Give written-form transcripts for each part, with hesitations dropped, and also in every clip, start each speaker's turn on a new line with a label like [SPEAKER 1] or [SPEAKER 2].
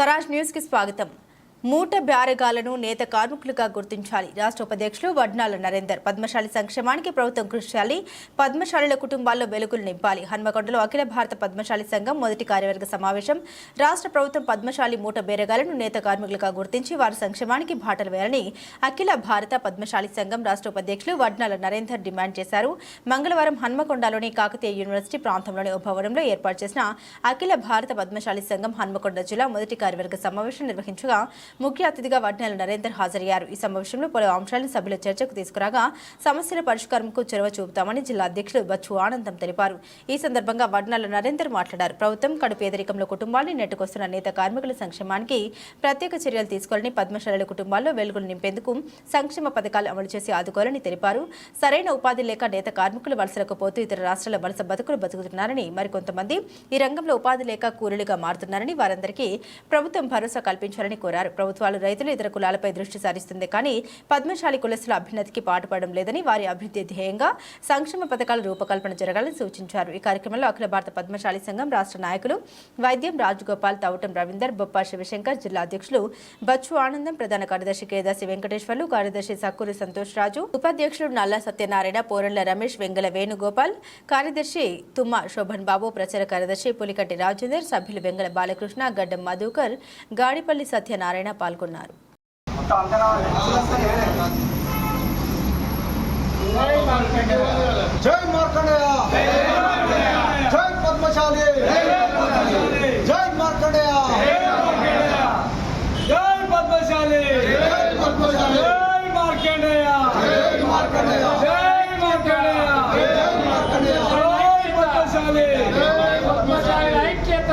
[SPEAKER 1] Swaraj news కి స్వాగతం। మూట బ్యారగాలను నేత కార్మికులుగా గుర్తించాలి। రాష్ట్ర ఉపాధ్యక్షులు వడ్నాల నరేందర్ పద్మశాలి సంక్షేమానికి ప్రభుత్వం కృషి చేయాలి। పద్మశాలిల కుటుంబాల్లో వెలుగులు నింపాలి। హన్మకొండలో అఖిల భారత పద్మశాలి సంఘం మొదటి కార్యవర్గ సమావేశం। రాష్ట్ర ప్రభుత్వం పద్మశాలి మూట బేరగాలను నేత కార్మికులుగా గుర్తించి వారి సంక్షేమానికి బాటలు వేయాలని అఖిల భారత పద్మశాలి సంఘం రాష్ట్ర ఉపాధ్యక్షులు వడ్నాల నరేందర్ డిమాండ్ చేశారు। మంగళవారం హన్మకొండలోని కాకతీయ యూనివర్సిటీ ప్రాంతంలోని ఓ భవనంలో ఏర్పాటు చేసిన అఖిల భారత పద్మశాలి సంఘం హన్మకొండ జిల్లా మొదటి కార్యవర్గ సమావేశం నిర్వహించగా ముఖ్య అతిథిగా వడ్నాల నరేందర్ హాజరయ్యారు। ఈ సమావేశంలో పలు అంశాలను సభ్యుల చర్చకు తీసుకురాగా సమస్యల పరిష్కారంకు చొరవ చూపుతామని జిల్లా అధ్యక్షుడు బచ్చు ఆనందం తెలిపారు। ఈ సందర్భంగా వడ్నాల నరేందర్ మాట్లాడారు। ప్రభుత్వం కడు పేదరికంలో కుటుంబాన్ని నెట్టుకొస్తున్న నేత కార్మికుల సంక్షేమానికి ప్రత్యేక చర్యలు తీసుకోవాలని, పద్మశాలుల కుటుంబాల్లో వెలుగులు నింపేందుకు సంక్షేమ పథకాలు అమలు చేసి ఆదుకోవాలని తెలిపారు। సరైన ఉపాధి లేక నేత కార్మికులు వలసలకు పోతూ ఇతర రాష్ట్రాల వలస బతుకుతున్నారని, మరికొంతమంది ఈ రంగంలో ఉపాధి లేక కూలీలుగా మారుతున్నారని, వారందరికీ ప్రభుత్వం భరోసా కల్పించాలని కోరారు। ప్రభుత్వాలు రైతులు ఇతర కులాలపై దృష్టి సారిస్తుంది కానీ పద్మశాలి కులస్తుల అభ్యున్నతికి పాటుపడడం లేదని, వారి అభివృద్ధి ధ్యేయంగా సంక్షేమ పథకాల రూపకల్పన జరగాలని సూచించారు। ఈ కార్యక్రమంలో అఖిల భారత పద్మశాలి సంఘం రాష్ట్ర నాయకులు వైద్యం రాజగోపాల్, తౌటం రవీందర్, బొప్ప శివశంకర్, జిల్లా అధ్యక్షులు బచ్చు ఆనందం, ప్రధాన కార్యదర్శి కేదాసి వెంకటేశ్వర్లు, కార్యదర్శి సక్కూరి సంతోష్ రాజు, ఉపాధ్యక్షులు నల్లా సత్యనారాయణ, పోరండ్ల రమేష్, వెంగళ వేణుగోపాల్, కార్యదర్శి తుమ్మ శోభన్ బాబు, ప్రచార కార్యదర్శి పులికట్టి రాజేందర్, సభ్యులు వెంగళ బాలకృష్ణ, గడ్డం మధుకర్, గాడిపల్లి సత్యనారాయణ పాల్గొన్నారు।
[SPEAKER 2] జై మార్కండేయ, జై పద్మశాలి, జై మార్కండేయ,
[SPEAKER 3] జై పద్మశాలి,
[SPEAKER 2] జై పద్మశాలి,
[SPEAKER 3] జై మార్కండేయ,
[SPEAKER 2] జై మార్కండేయ,
[SPEAKER 3] జై మార్కండేయ,
[SPEAKER 2] జై మార్కండేయ,
[SPEAKER 3] జై పద్మశాలి,
[SPEAKER 2] జై
[SPEAKER 3] పద్మశాలి ఐక్యత,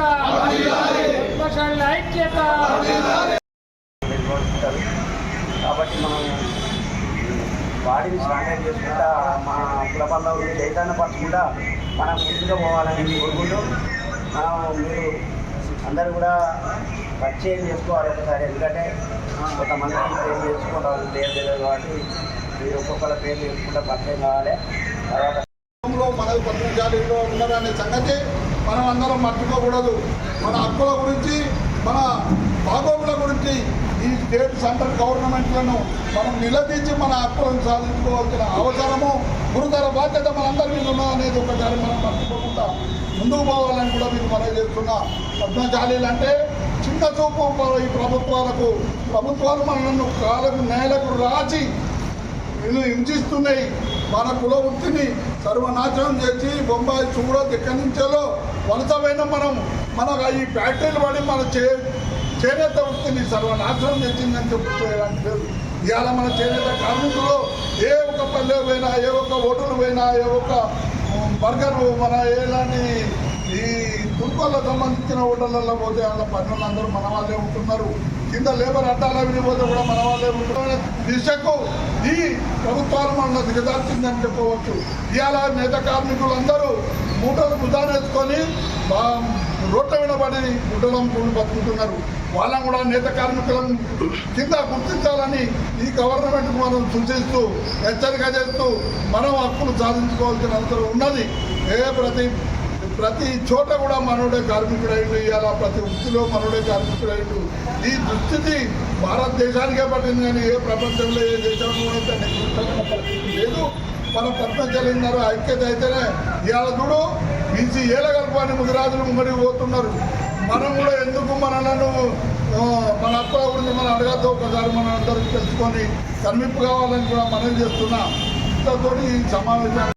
[SPEAKER 3] పద్మశాలి ఐక్యత।
[SPEAKER 4] కాబట్టి మనం బాడీని స్టాండర్డ్ చేసుకుంటా మన కులబంధ చైతన్యపరచుకుంటా మనం ముందుగా పోవాలని కోరుకుంటూ మీరు అందరూ కూడా పరిచయం చేసుకోవాలి ఒకసారి। ఎందుకంటే కొంతమంది పేరు చేసుకుంటారు, పేరు తెలియదు కాబట్టి మీరు ఒక్కొక్కల పేర్లు చేసుకుంటా పరిచయం కావాలి। తర్వాత
[SPEAKER 2] మన పద్మశాలిలో ఉన్నారనే సంగతి మనం అందరం మర్చిపోకూడదు। మన హక్కుల గురించి, మన బాగోగుల గురించి ఈ స్టేట్ సెంట్రల్ గవర్నమెంట్లను మనం నిలదీసి మన హక్కులను సాధించుకోవాల్సిన అవసరము, గురుతర బాధ్యత మనందరి మీద ఉన్నదనేది ఒకసారి మనం మర్చిపోకుండా ముందుకు పోవాలని కూడా మీరు మనం చేస్తున్న పద్మశాలీలు అంటే చిన్న చూపు ఈ ప్రభుత్వాలు మనల్ని కాలకు నేలకు రాచి హింసిస్తున్నాయి। మన కుల వృత్తిని సర్వనాశనం చేసి బొంబాయి చూడొద్దు ఎక్కడి నుంచో వలసమైన మన ఈ ఫ్యాక్టరీలు పడి మన చేనేత వృత్తిని సర్వనాశనం చేసిందని చెప్పుకోవడానికి లేదు। ఇవాళ మన చేనేత కార్మికులు ఏ ఒక్క పల్లె పోయినా, ఏ ఒక్క హోటల్ పోయినా, ఏ ఒక్క బర్గర్ మన ఎలాంటి ఈ తుర్కోళ్ళకు సంబంధించిన హోటళ్ళల్లో పోతే వాళ్ళ పనులందరూ మన వాళ్ళే ఉంటున్నారు। కింద లేబర్ అడ్డాల విడిపోతే కూడా మన వాళ్ళే ఉంటున్నారు। దిశకు ఈ ప్రభుత్వాలు మనల్ని దిగజార్చిందని చెప్పవచ్చు। ఇవాళ నేత కార్మికులందరూ మూటలు బుధానేసుకొని రోడ్ల వినబడి గుడ్డలం కూడి బతుకుతున్నారు। వాళ్ళని కూడా నేత కార్మికులను కింద గుర్తించాలని ఈ గవర్నమెంట్కు మనం సూచిస్తూ హెచ్చరిక చేస్తూ మనం హక్కులు సాధించుకోవాల్సిన అవసరం ఉన్నది। ప్రతి చోట కూడా మనోడే కార్మికుడైండు, ఇవాళ ప్రతి వృత్తిలో మనోడే కార్మికుడైండు। ఈ దుస్థితి భారతదేశానికే పట్టింది కానీ ఏ ప్రపంచంలో ఏ దేశంలో అయితే లేదు। మన పద్మశాలీన్నారు ఐక్యత అయితేనే ఇవాళ చూడు బీసీ ఏలగల్పని ముదిరాజులు ముంగడికి పోతున్నారు। మనం కూడా ఎందుకు మనలను మన హక్కుల గురించి మనం అడగద్దు, ఒకసారి మనం అందరికీ తెలుసుకొని కనువిప్పు కావాలని కూడా మనం చేస్తున్నా ఇంతతో ఈ సమావేశం